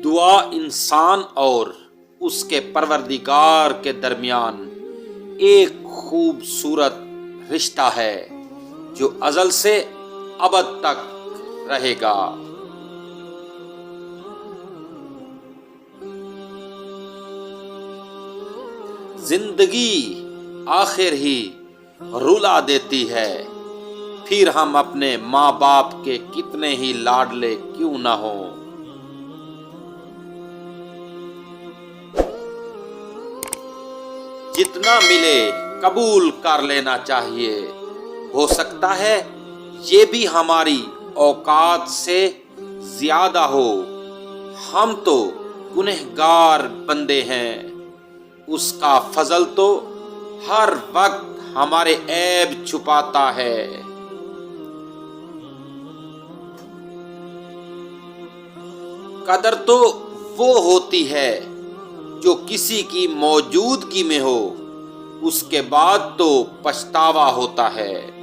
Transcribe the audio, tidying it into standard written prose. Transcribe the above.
دعا انسان اور اس کے پروردگار کے درمیان ایک خوبصورت رشتہ ہے جو ازل سے ابد تک رہے گا۔ زندگی آخر ہی رلا دیتی ہے، پھر ہم اپنے ماں باپ کے کتنے ہی لاڈلے کیوں نہ ہوں۔ جتنا ملے قبول کر لینا چاہیے، ہو سکتا ہے یہ بھی ہماری اوقات سے زیادہ ہو، ہم تو گنہگار بندے ہیں، اس کا فضل تو ہر وقت ہمارے عیب چھپاتا ہے۔ قدر تو وہ ہوتی ہے جو کسی کی موجودگی میں ہو، اس کے بعد تو پچھتاوا ہوتا ہے۔